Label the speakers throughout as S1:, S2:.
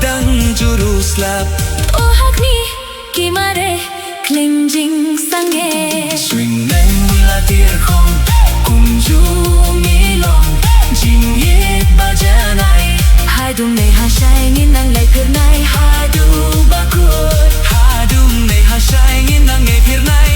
S1: dang juru slap.
S2: Oh hakni kimare klingjing sange.
S1: Swing nang latir khom kunju ngilong jing yet bajanai.
S2: Hadung nei hashai ngin nang lai phir nai.
S1: Hadu bakut hadung nei hashai ngin nang nge phir nai.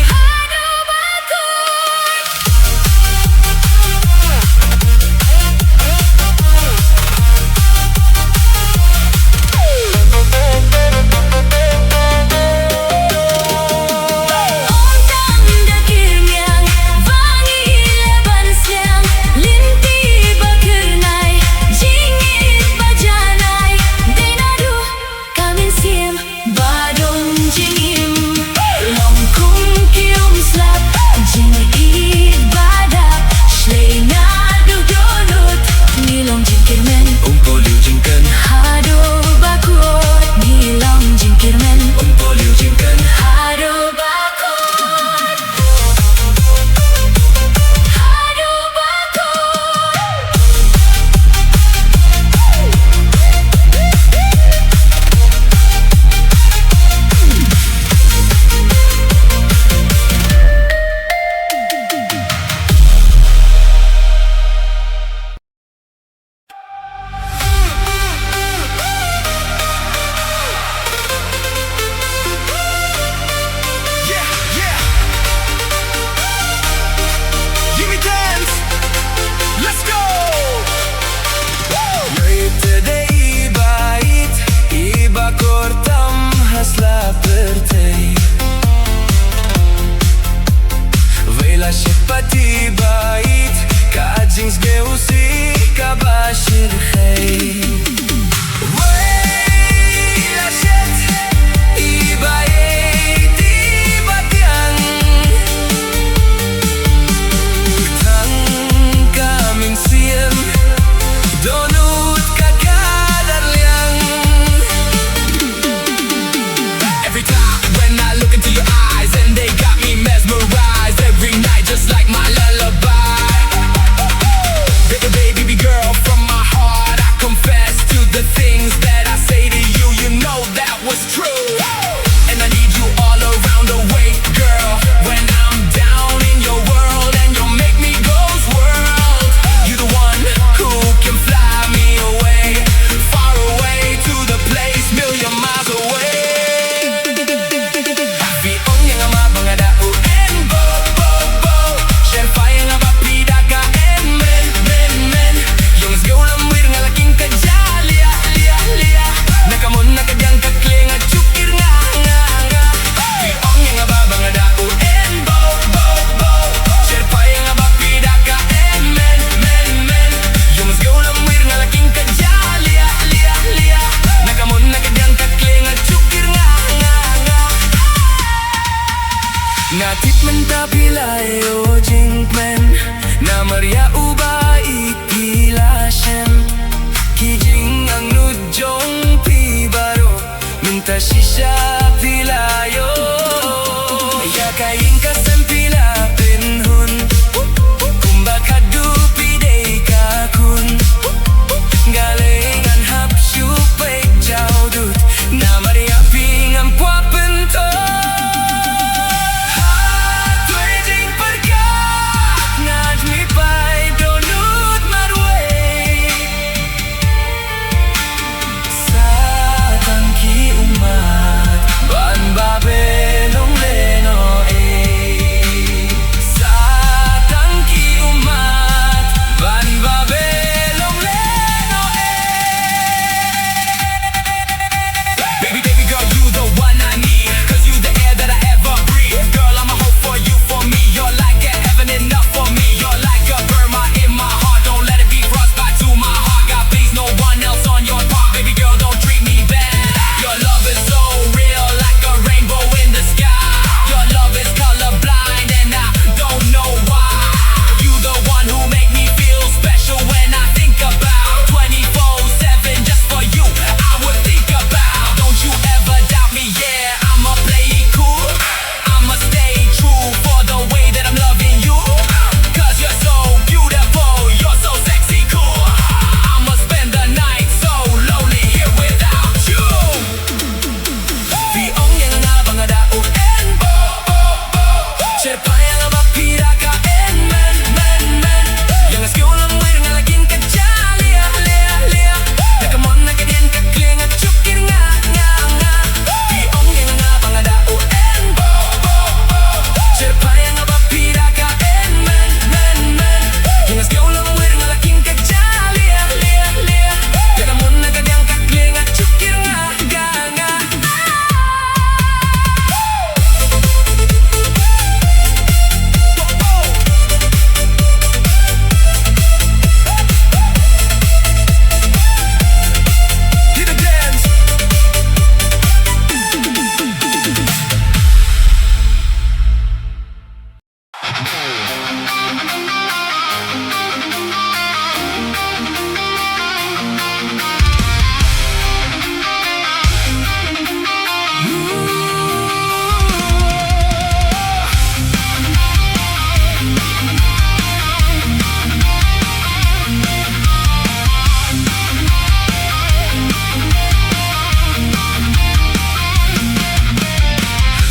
S1: Natip mentapilai o Jingkyrmen Namar ya ubai pilashem Kijing ang nud Jongphi baro Minta shisha pilayo Ya kain kasam pila pinhun Kumbak hadu pidei kakun Galengan hapsyu pek jaudut Namar ya pingam pua penton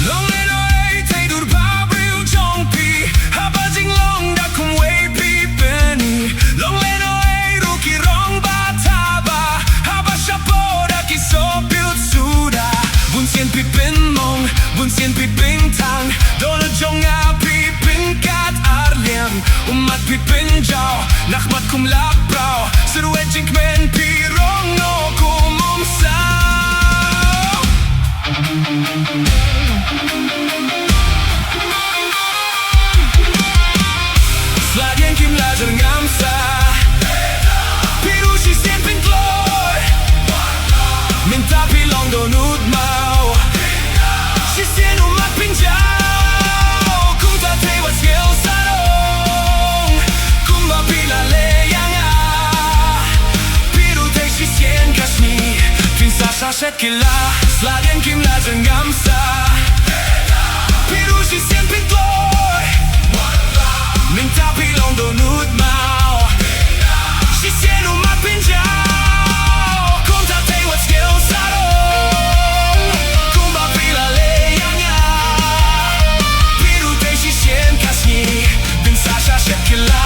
S1: Long Lehnohei thay dur Bhabriew Jongphi Haba Jinglong da kum wei pi penny Long Lehnohei ruki rong bataba Haba shapo da ki so piut suda Bun sien pi Pynban Bun sien pi Bintang Dole Jong pi Pinkat Arliam Umat pi Pinjau Nachmat kum Labrau Seruet Jingkyrmen pi rong no Kum Umslap Sladien kim lazer ngamsa Piru si sien pin glor Minta pilong donut mau Si sien umat pinjau Kum ta tewa skil sarong Kum ba pila leyanga Piru te si sien kasni Fin sa set kila Sladien kim lazer ngamsa Piru si sien pin glor Minta pilong donut mau Si sien umat pinjau Kum ta tewa skil sarong Kum ba pila leyanga Piru te si sien kasni Bin sa set kila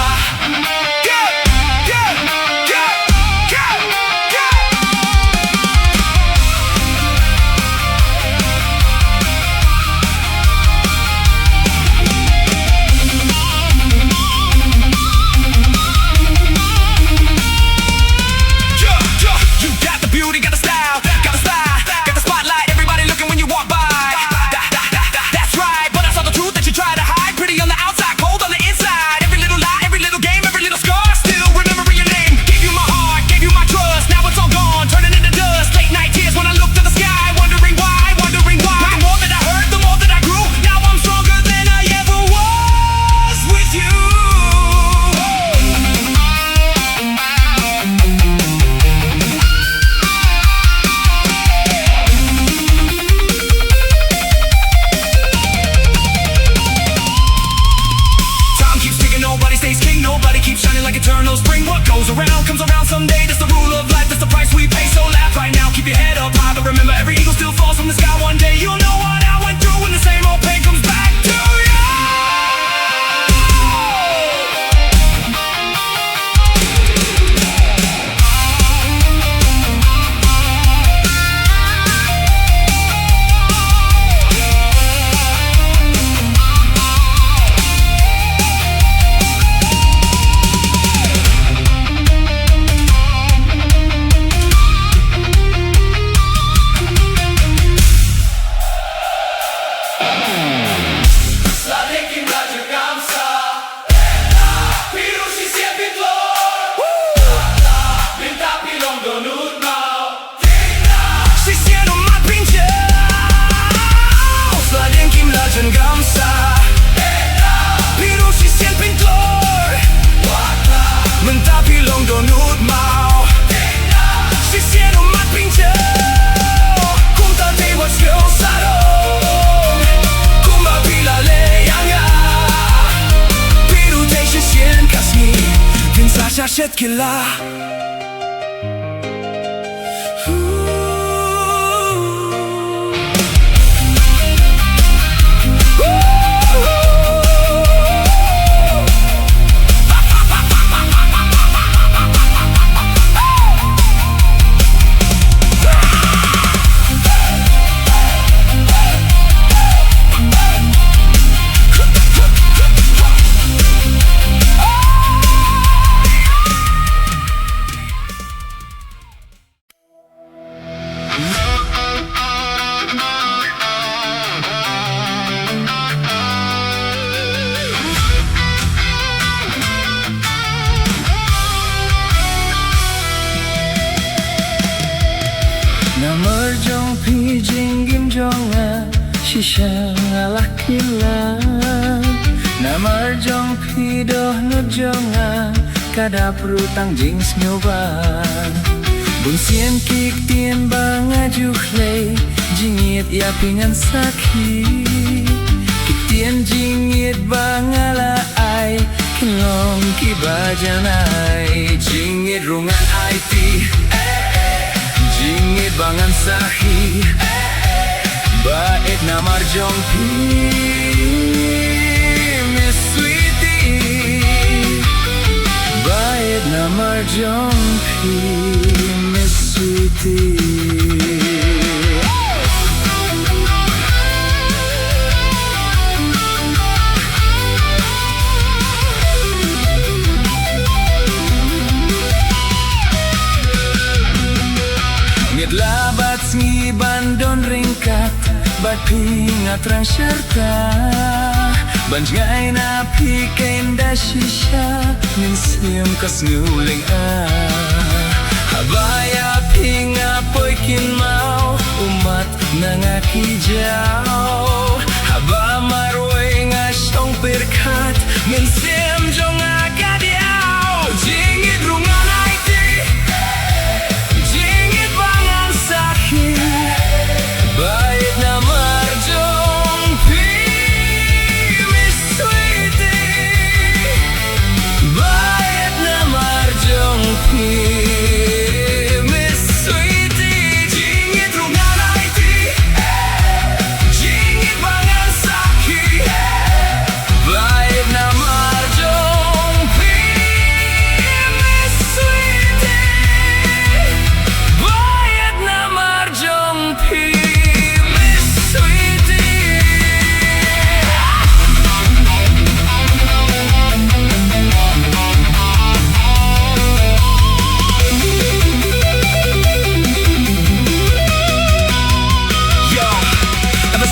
S1: You got the beauty, got the style, got the style, got the spotlight. Everybody looking when you walk by. That's right, but I saw the truth that you try to hide. Pretty on the outside, cold on the inside. Every little lie, every little game, every little scar. Still remembering your name. Gave you my heart, gave you my trust. Now it's all gone, turning into dust. Late night tears when I look to the sky, wondering why, wondering why. The more that I heard, the more that I grew. Now I'm stronger than I ever was with you. Time keeps ticking, nobody stays king, nobody keeps shining like eternal spring. What goes around comes around someday. That's the rule of life, that's the price we pay. So laugh right now, keep your head up high, but remember every eagle still falls from the sky one day. You'll know what I went through when the same old pain comes back to you. Si sien umat pinjau Sladien kim lajen gamsa Piru si sien pintlor Minta pilong donut mau Si sien umat pinjau Kum ta tewa skil sarong Kum ba pila leyanga Piru te si sien kasni Vin sa set kila Namar Jongphi Jingkyrmen Nga Don Namar Jongphi doh nu Jonga Kada perutang jings nyoba Bun sien kik tien banga Khlieh Jingit ya pingan sakhi Kik tien jingit bangala ai Long ki bajanai Jingit rungan IT Jingit bangan sahi Bait namar Jongphi Miss Sweety Bait namar Jongphi Miss Sweety Labat ngi bandon ringkat Bat pingat rang syarta Banjngai na pikain da shisha Min siam kas nguling Habaya pinga poikin mau Umat nangaki jau Haba marway nga syong pirkat Min siam jong agadiau Jingit rungan IT Bait namar Jongphi Miss Sweety Bait namar Jongphi Miss Sweety Jingit rungan IT Jingit bangan saki Bait namar Jongphi Miss Sweety Bait namar Jongphi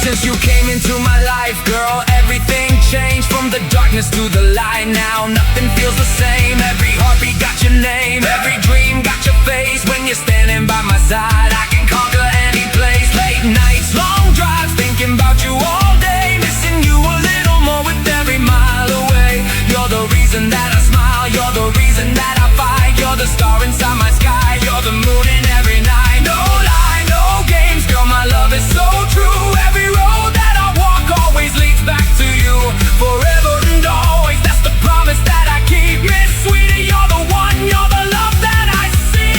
S1: Since you came into my life, girl, everything changed from the darkness to the light. Now nothing feels the same. Every heartbeat got your name, every dream got your face. When you're standing by my side, I can conquer any place. Late nights, long drives, thinking about you all day. Missing you a little more with every mile away. You're the reason that I smile, you're the reason that I fight. You're the star inside my sky, you're the moon in every night. No lie, no games, girl, my love is so true. Every road that I walk always leads back to you. Forever and always, that's the promise that I keep. Miss Sweety, you're the one, you're the love that I see.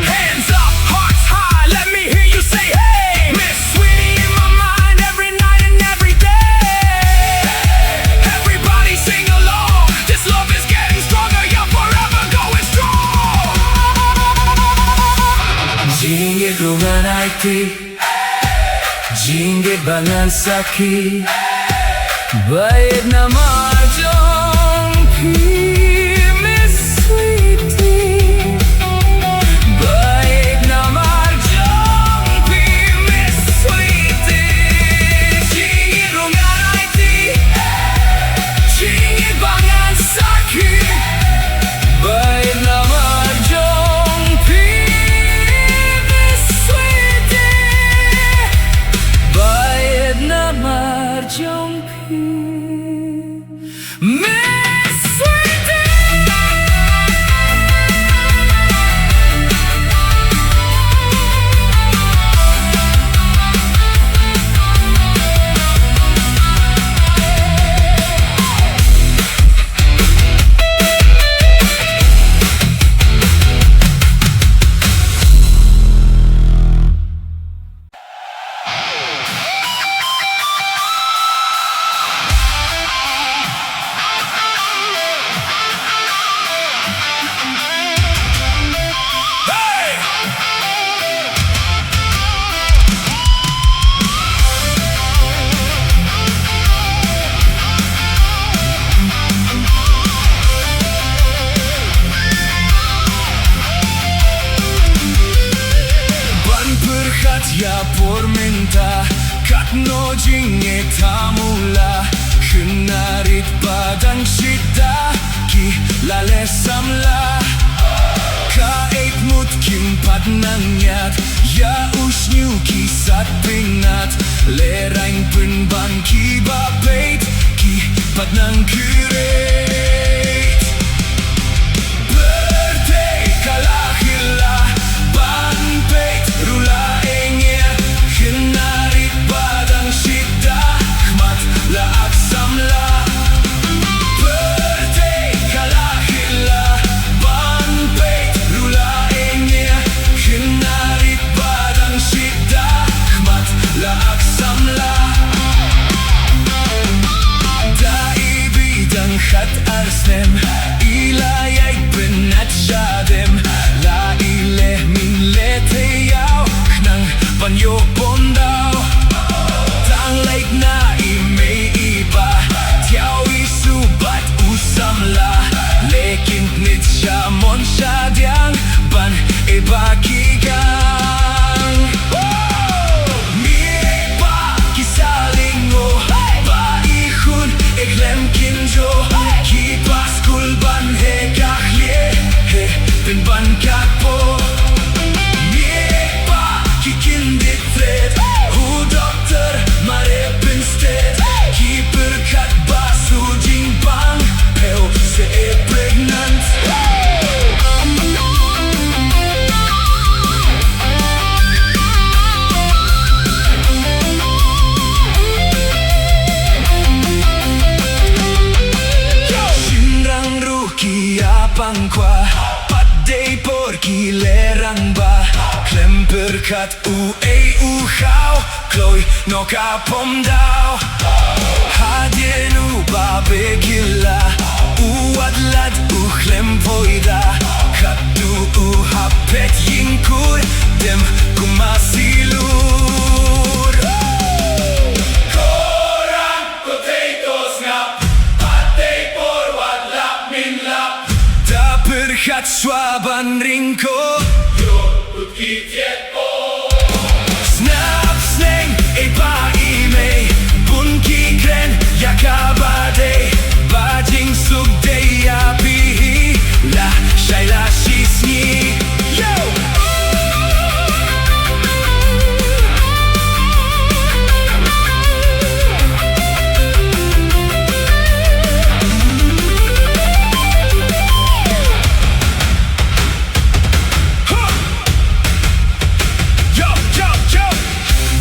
S1: Hands up, hearts high, let me hear you say hey. Miss Sweety in my mind, every night and every day. Everybody sing along, this love is getting stronger. You're forever going strong. Jingit rungan IT Jingit bangan saki Bait namar Jongphi Miss Sweety Bait namar Jongphi Miss Sweety Jingit rungan IT Jingit bangan saki Bait namar Jongphi Miss Sweety Bait namar Jongphi Miss Sweety Ya por minta Katno jingit tamula Kenarit padang shita Ki lale samla Kait mut kimpat nangyat Ya usnyu kisat pinat Lerang Pynban ki babait Ki pat nang kuret Berde kalahila Ban peit rula engir kat ei chau Chloi no ka pom dau Hadienu babe gilla Uadlad uchlem voida Katu hapet yinkur Dem kumasilur Koran potatoes ngap Patay por wadlap minlap Dapper kat swaban rinko Yo utkiet po Snap sneng e pa imei Bun ki kren yakabade Bajing suk de apihi La shaila shisni Yo!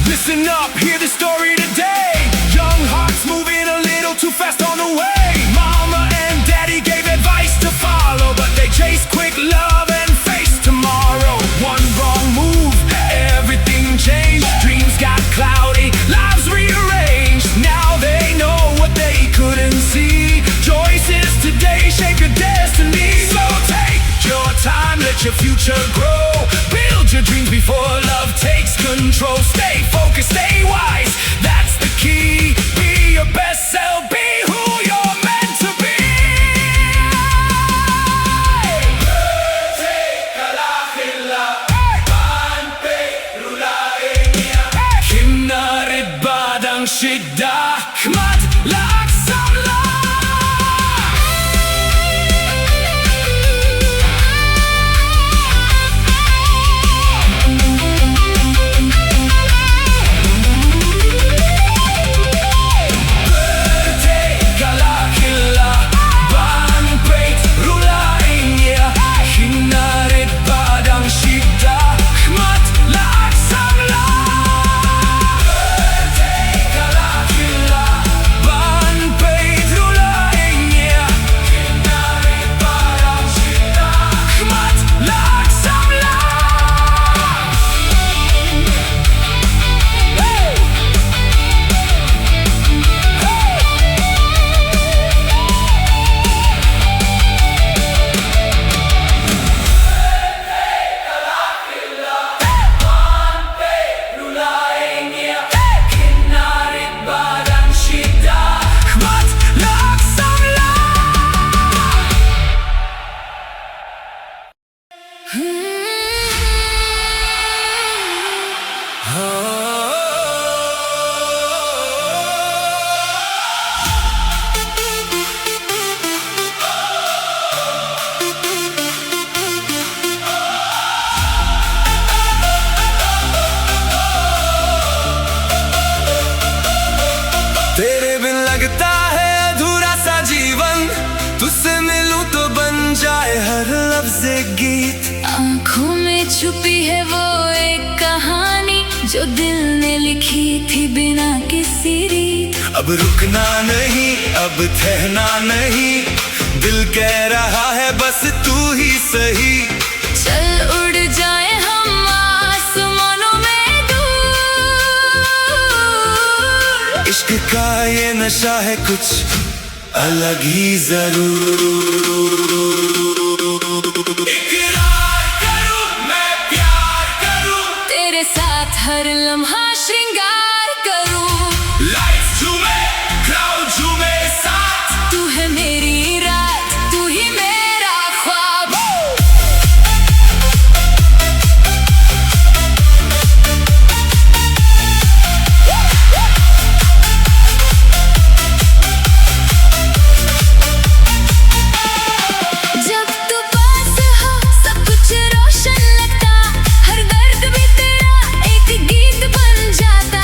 S1: Listen up, hear the story today. Young hearts moving a little too fast on the way. Mama and daddy gave advice to follow, but they chased quick love and faced tomorrow. One wrong move, everything changed. Dreams got cloudy, lives rearranged. Now they know what they couldn't see. Choices today shape your destiny. So take your time, let your future grow. Build your dreams before love takes control. Stay focused, stay wise, that's the key. Be your best self, be who you're meant to be. Kimnarit badang shidda Kmat laksamla तेरे बिन लगता है अधूरा सा जीवन तुझसे मिलूं तो बन जाए हर लफ्ज़ एक गीत
S2: आँखों में छुपी है वो एक कहानी जो दिल ने लिखी थी बिना किसी रीत
S1: अब रुकना नहीं अब ठहरना नहीं दिल कह रहा है बस तू ही सही
S2: चल उड़ जाए हम आसमानों में दूर
S1: इश्क का ये नशा है कुछ अलग ही जरूर इकरार करूं मैं प्यार करूं
S2: तेरे साथ हर लम्हा श्रृंगार करूं
S1: लाइट्स झूमे क्राउड झूमे साथ
S2: तू है मेरी रात तू ही मेरा ख्वाब जब तू पास हो सब कुछ रोशन लगता हर दर्द भी तेरा एक गीत बन जाता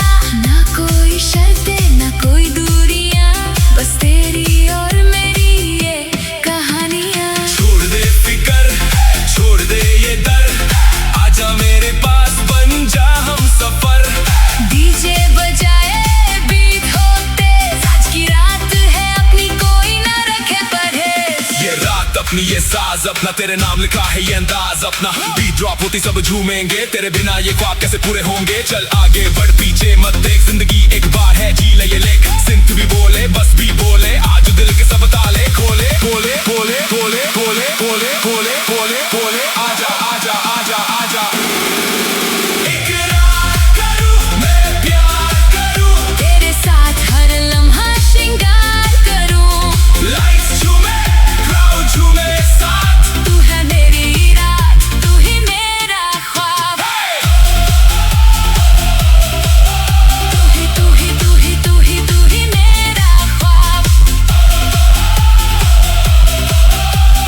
S1: अपनी ये साज अपना, तेरे नाम लिखा है ये अंदाज अपना। बीट ड्रॉप होती सब झूमेंगे, तेरे बिना ये ख्वाब कैसे पूरे होंगे। चल आगे बढ़ पीछे मत देख, जिंदगी एक बार है जी ले ये लेख। सिंथ भी बोले बस भी बोले, आज दिल के सब ताले खोले खोले खोले खोले खोले खोले खोले खोले खोले। आजा आजा आजा आजा। इकरार करूं मैं प्यार करूं,
S2: तेरे साथ हर लम्हा श्रृंगार करूं।
S1: लाइट्स झूमे क्राउड झूमे साथ,
S2: तू है मेरी रात, तू ही मेरा ख्वाब। तू ही तू ही तू ही तू ही मेरा ख्वाब।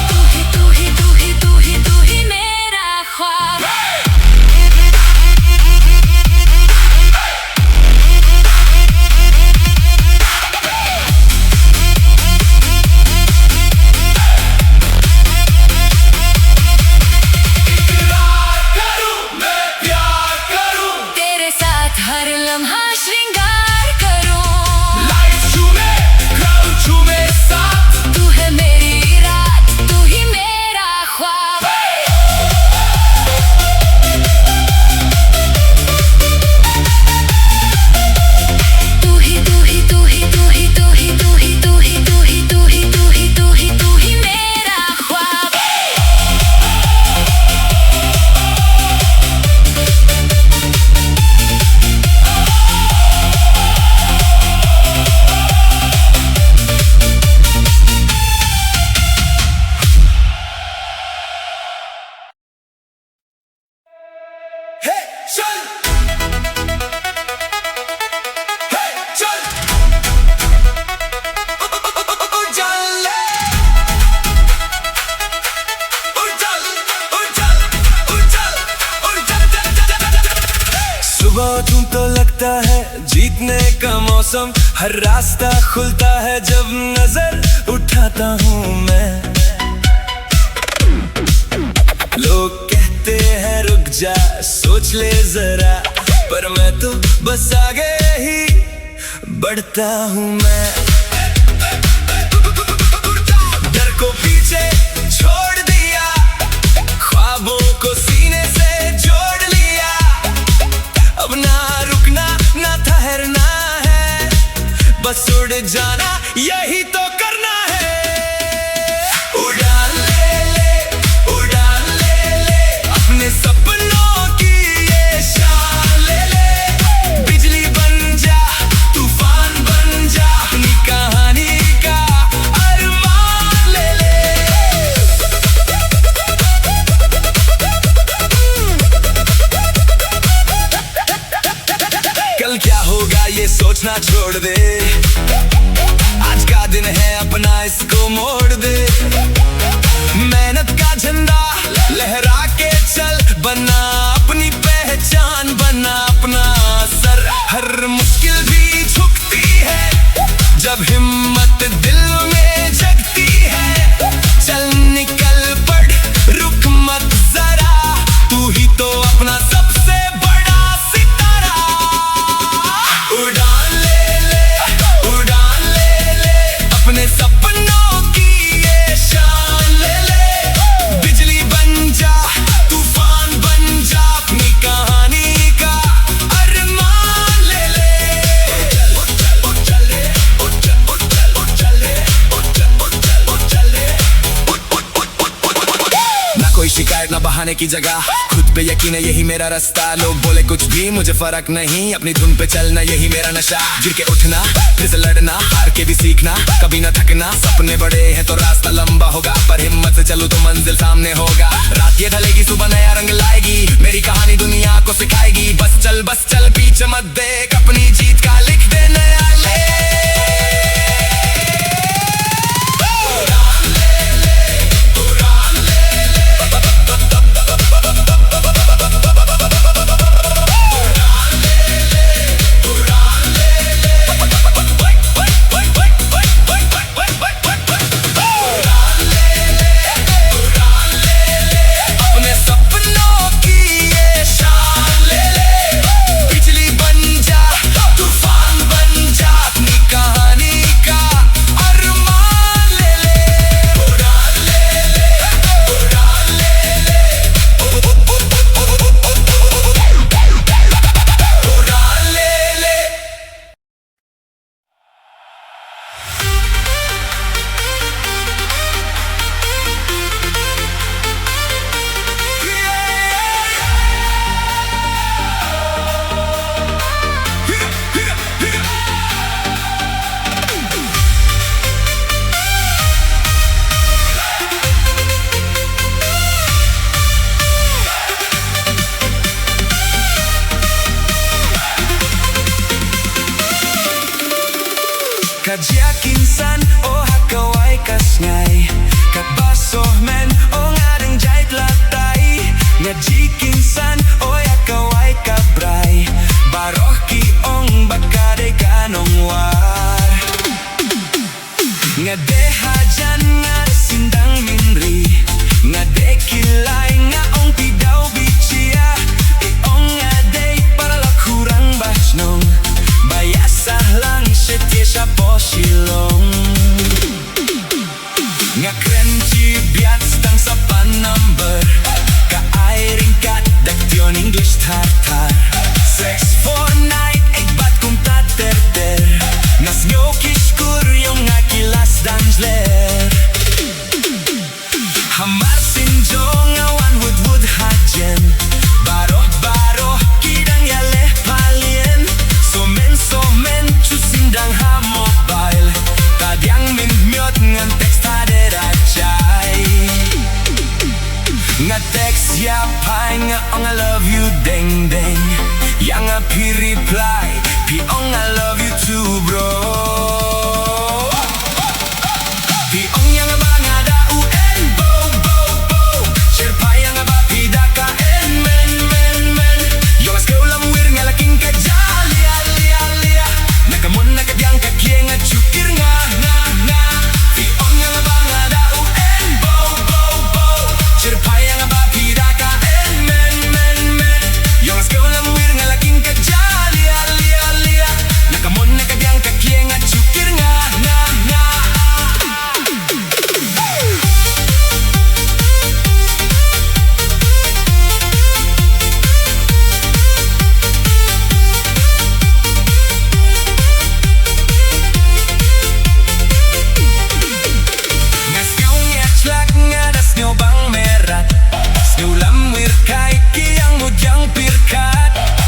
S2: तू ही तू ही तू ही तू ही तू ही मेरा ख्वाब।
S1: इकरार करूं मैं प्यार करूं,
S2: तेरे साथ हर लम्हा श्रृंगार करूं।
S1: लाइट्स झूमे क्राउड झूमे साथ,
S2: तू है मेरी रात, तू ही मेरा ख्वाब। तू ही तू ही तू ही तू ही तू ही तू ही तू ही तू ही तू ही तू ही तू ही तू ही मेरा ख्वाब।
S1: हे चल हे चल उजाले उजल उजल उजल उजल। सुबह तुम तो लगता है जीतने का मौसम, हर रास्ता खुलता है जब नजर उठाता हूँ मैं। लोग कहते हैं रुक जा सोच ले जरा, पर मैं तो बस आगे ही बढ़ता हूँ मैं। डर को पीछे छोड़ दिया, ख्वाबों को सीने से जोड़ लिया। अब ना रुकना ना ठहरना है, बस उड़ जाना यही तो करना है। उड़ान ले ले उड़ान ले ले, अपने सपनों की ये शान ले ले। बिजली बन जा तूफान बन जा, अपनी कहानी का अरमान ले ले। कल क्या होगा ये सोचना छोड़ दे, आज का दिन है अपना इसको मोड़ दे। मेहनत का झंडा लहरा के चल, बना अपनी पहचान बना अपना असर। हर मुश्किल भी झुकती है जब हिम्मत दिल में जगती है। चल निकल पड़ रुक मत जरा, तू ही तो अपना सबसे बड़ा सितारा। उड़ान ले ले अपने सपनों की ये शान ले ले। बिजली बन जा तूफान बन जा, अपनी कहानी का अरमान ले ले। ना कोई शिकायत ना बहाने की जगह, खुद पे यकीन है यही मेरा रास्ता। लोग बोले कुछ भी मुझे फर्क नहीं, अपनी धुन पे चलना यही मेरा नशा। गिर के उठना फिर से लड़ना, हार के भी सीखना, कभी ना थकना। सपने बड़े हैं तो रास्ता लंबा होगा, पर हिम्मत से चलूं तो मंजिल सामने होगा। रात ये ढलेगी सुबह नया रंग लाएगी, मेरी कहानी दुनिया को सिखाएगी। बस चल पीछे मत देख, अपनी जीत का लिख दे नया लेख। Kajiakinsan o hakaway kasngay Kabasoh men o ngadeng jait latay Ngajikinsan o hakaway kabray Baroh kiong bakade kanong war Ngade hajan ngade sindang minri Ngade kilay ngaong pidaw bicia Iong ngade para lakurang bachnong Bayasah lang setia siapa silong Nga crunchy biat stang sapan number Ka airing kat dak tion English tartar Sex for night bat kum tater-ter Ngas nyo kishkur yung nga kilas dansler Hamar sinjo nga one wood hajen Baroh kidang yaleh palien Somen chusindang ha mobile Tadyang min myot ngan text haderachay Nga text yapay nga ong I love you deng deng Yang nga pi reply pi ong I love you too bro Pi ong yang nga ba nga da Enbow bow Sherpay yang nga ba pi da ka men Yung Skul wir nga laking ka lia Nakamun nakadyang kakye nga chukir nga Pi ong yang nga ba nga da Enbow Sherpay yang nga ba pi da ka men Yung Skul wir nga laking ka lia Nakamun nakadyang kakye nga chukir nga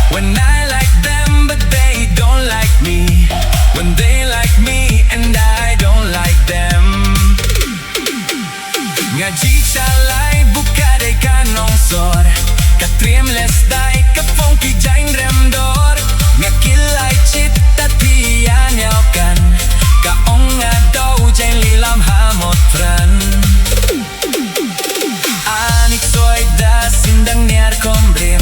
S1: When I like them but they don't like me When they like me and I don't like them Ngaji chalay bukade kanong sor Katrim lesday kafonki jain remdor Ngakilay chit tatiyan yaukan Kaong nga daw jain lilam hamotran Anik soy da sindang niar kombrim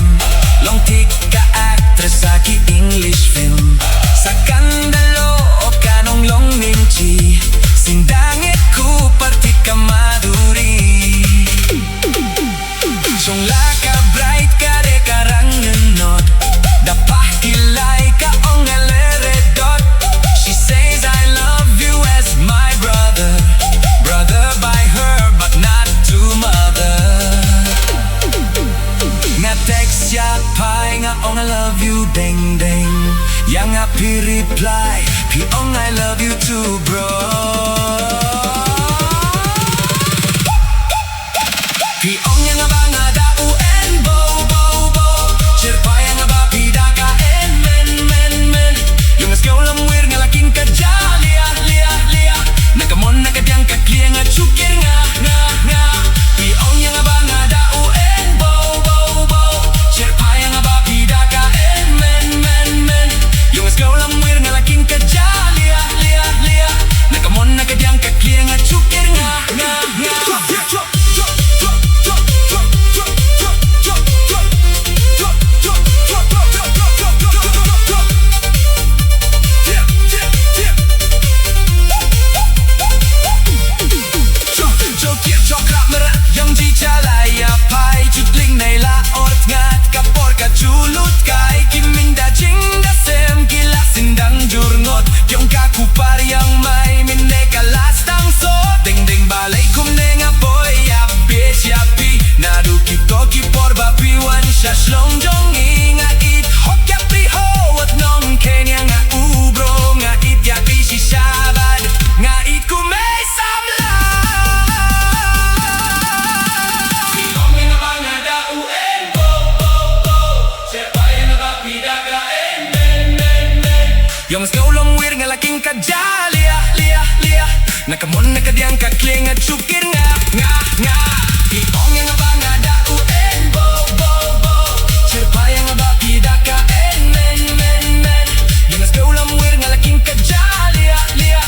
S1: Long tik ka actress aki English film Sa kandalo o kanong long nimchi Sindangit ku partit ka maduri Song laka bright ka de karang nunot Dapah kilay ka ong aleredot She says I love you as my brother Brother by her but not to mother Nga text yapay nga ong I love you deng deng Yang nga pi reply pi ong I love you too bro Pi ong yang nga ba nga da Enbow Sherpay yang nga ba pi da ka men Yung Skul wir nga laking ka lia Nakamon nakadyang kaklieh nga chukir nga Pi ong yang nga ba nga da Enbow Sherpay yang nga ba pi da ka men Yung Skul wir nga laking ka lia Nakamon nakadyang kaklieh nga chukir nga Yang ji chalay apay chutling nay la ort ngat kapor ka chulut kay kiminda jingda sem kila sindang jurngot yung kakupar yang may minne kalastang so ding ding balay kumne nga boy yapi nadu kito por bapi wan shaslong jong nga it hokya pri ho at nong kenya nga ubro nga it yapi si shabad nga it kumay samla Yung Skul wir nga laking ka lia Nakamon nakadyang kaklieh nga chukir nga Pi ong yang nga ba nga da Enbow Sherpay yang nga ba pi da ka men Yung Skul wir nga laking ka lia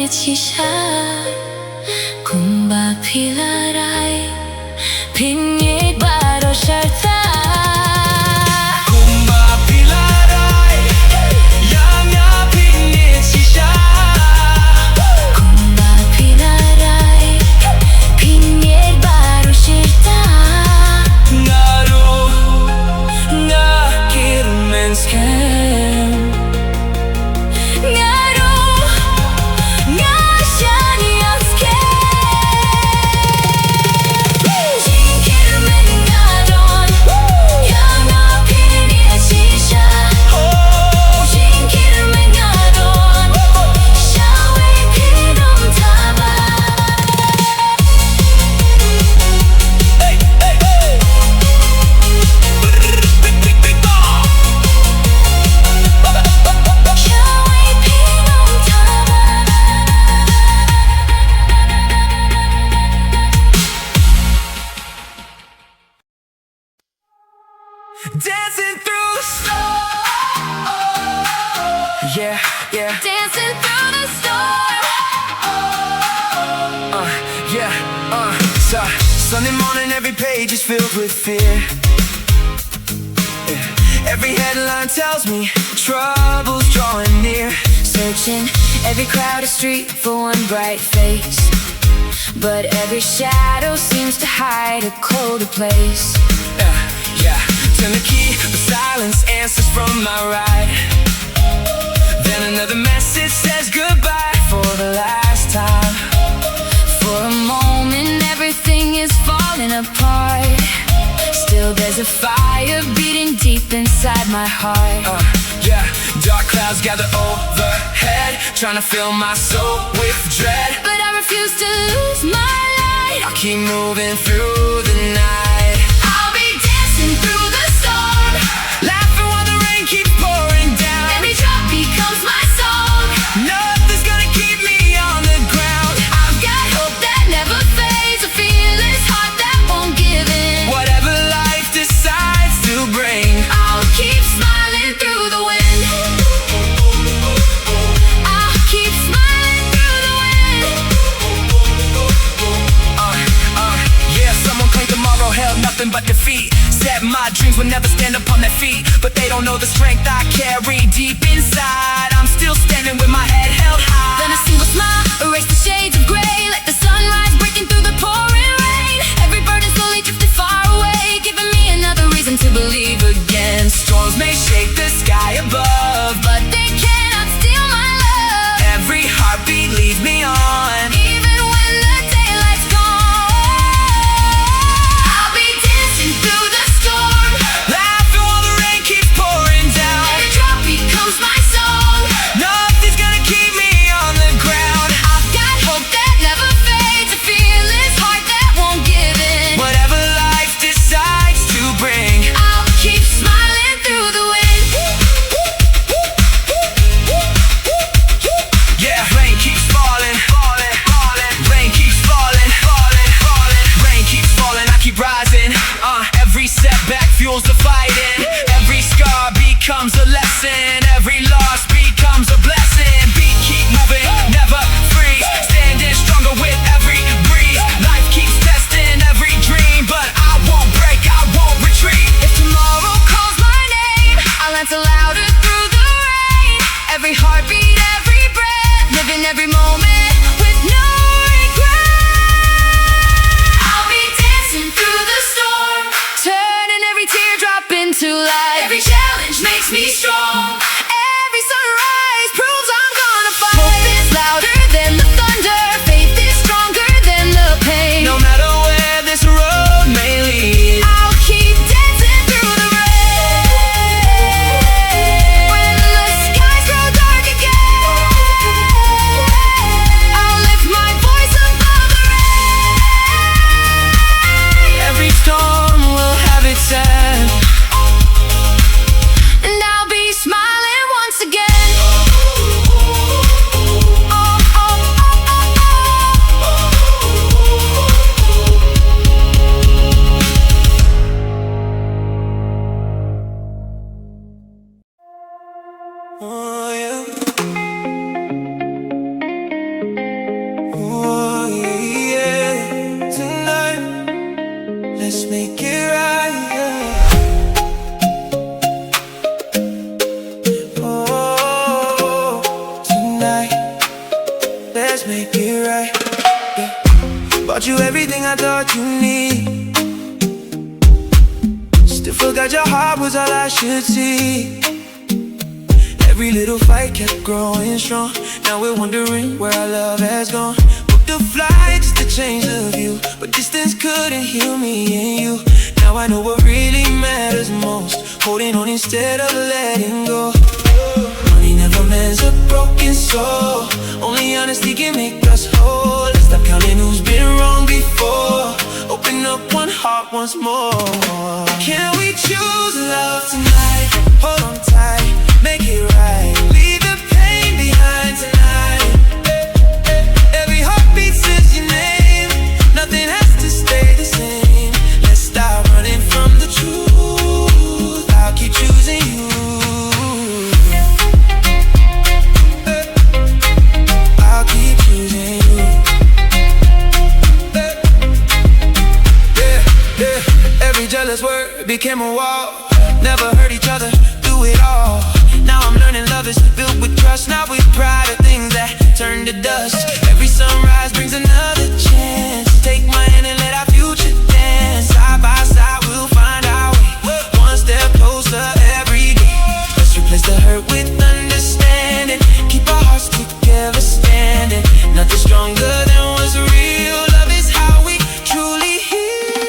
S2: chisha kumba pilarai pinye baro sharta
S1: kumba pilarai yamya pinye chisha
S2: kumba pilarai pinye baro sharta
S1: ngaro nga kirmen scam
S2: ngaro nga shani aske Jingkyrmen Nga Don yanga pinye chisha Jingkyrmen Nga Don shawe pinum taba
S1: hey hey hey
S2: shawe pinum taba
S1: dancing through the storm. Yeah, yeah,
S2: dancing through the storm
S1: yeah, so Sunday morning, every page is filled with fear. Yeah. Every headline tells me trouble's drawing near.
S2: searching every crowded street for one bright face, but every shadow seems to hide a colder place.
S1: Yeah, turn the key, the silence answers from my right. Then another message says goodbye for the last time.
S2: For a moment everything is falling apart. Still there's a fire beating deep inside my heart.
S1: Yeah, dark clouds gather overhead, trying to fill my soul with dread.
S2: But I refuse to lose my light.
S1: I'll keep moving through the night.
S2: I'll be dancing through the storm,
S1: Laughing while the rain keeps pouring down.
S2: every drop becomes my song.
S1: Nothing's gonna keep me on the ground.
S2: I've got hope that never fades, a fearless heart that won't give in.
S1: Whatever life decides to bring,
S2: I'll keep smiling through the wind. I'll keep smiling through the wind.
S1: yeah, someone claimed tomorrow held nothing but defeat. Said my dreams would never stand upon their feet, but they don't know the strength I carry deep inside. I'm still standing with my head held high.
S2: Then a single smile erase the shades of gray, like the sunrise breaking through the pouring rain. Every burden slowly drifted far away, giving me another reason to believe again.
S1: Storms may shake the sky above,
S2: But they cannot steal my love,
S1: every heartbeat leads me on.
S2: even when the daylight's gone. I'll be dancing through the storm,
S1: Laughing while the rain keeps pouring down.
S2: every drop becomes my song.
S1: Nothing's make it right. Yeah. Bought you everything I thought you need. Still forgot your heart was all I should see. Every little fight kept growing strong. Now we're wondering where our love has gone. Booked a flight just to change the view, but distance couldn't heal me and you. Now I know what really matters most, holding on instead of letting go. Money never mends a broken soul, only honesty can make us whole. Let's stop counting who's been wrong before, open up one heart once more. Can we choose love tonight? Hold on tight, make it right. Leave the pain behind tonight. Every heartbeat says your name, nothing has to stay the same. Let's stop running from the truth, I'll keep choosing you. I'll keep choosing you. Every jealous word became a wall. Never hurt each other through it all. Now I'm learning love is filled with trust, not with pride or things that turn to dust. Every sunrise brings another chance. Take my hand and let our future dance. Side by side we'll find our way, one step closer every day. Let's replace the hurt with understanding, keep our hearts together standing. Nothing stronger than what's real. Love is how we truly heal.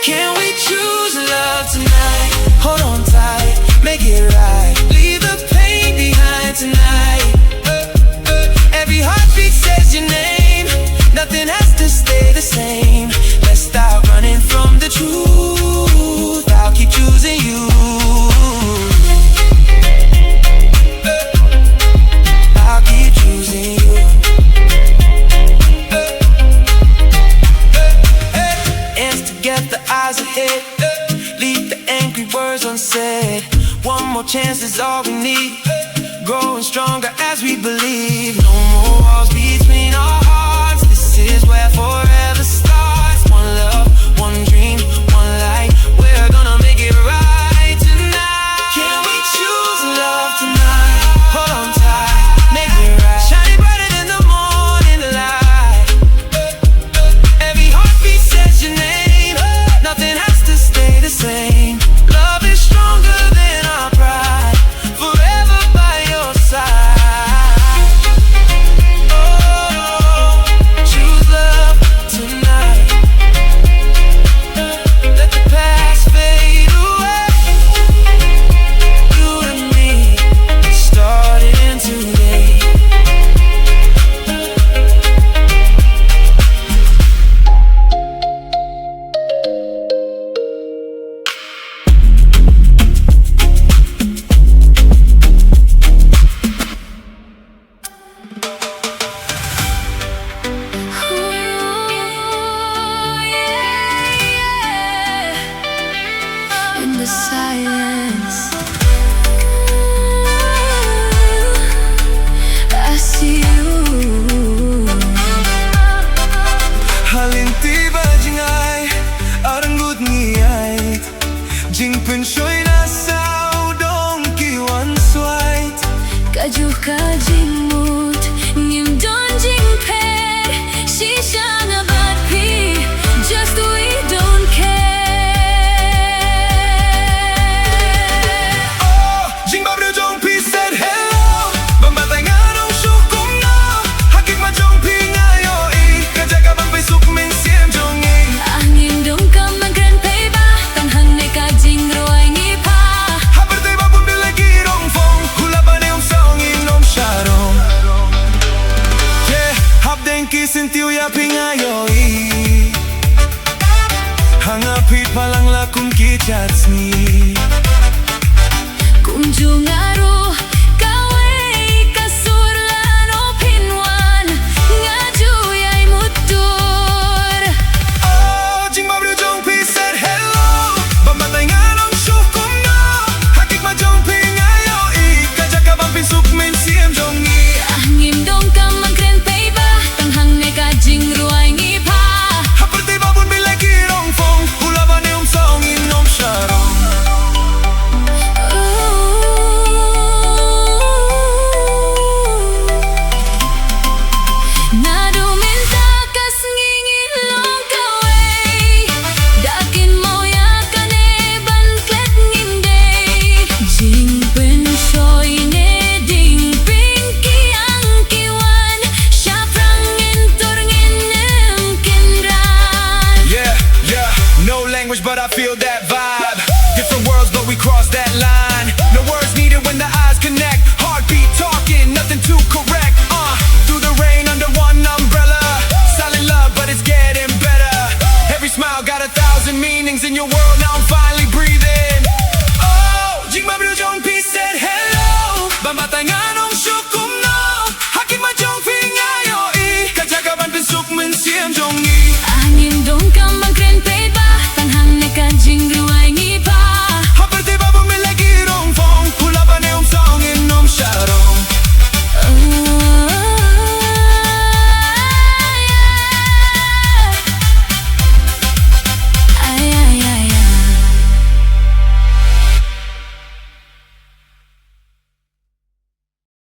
S1: Can we choose love tonight? Hold on tight, make it right. Leave the pain behind tonight. Every heartbeat says your name, nothing has to stay the same. Let's stop running from the truth, I'll keep choosing you. I'll keep choosing you. Hands together, eyes ahead, leave the angry words unsaid. One more chance is all we need, growing stronger as we believe. No more walls between our hearts, this is where forever starts. One love, one dream, one light, we're gonna make it right tonight. Can we choose love tonight? Hold on tight, make it right. Shining brighter than the morning light. Every heartbeat says your name, nothing has to stay the same. Love is stronger than our pride, forever by your side. Oh, choose love tonight. Let the past fade away. You and me, starting today.
S2: In the silence, I see you.
S1: Halinti ba jingay, aranggut ngiyay. Jingpen shoy na sao dong kiwan swait.
S2: Kaju kajimut, ngim don jingped. Shisha nga batpi, just we don't care.
S1: Oh, Jing Bhabriew Jongphi said hello. Bambatay nga nung syukum no. Hakik ma Jongphi ngayo kajaga bang paisuk min siem Jongin.
S2: Angin dong kamang kren pay ba, tanhan ne kajing roay ngipa.
S1: Habertay ba pun bilagi rong fong. Hula ba ne song inom sharong. Yeah, habden ki sintiu ya pingayo hangapit palang la kum ki chats ni.
S2: Kunjungan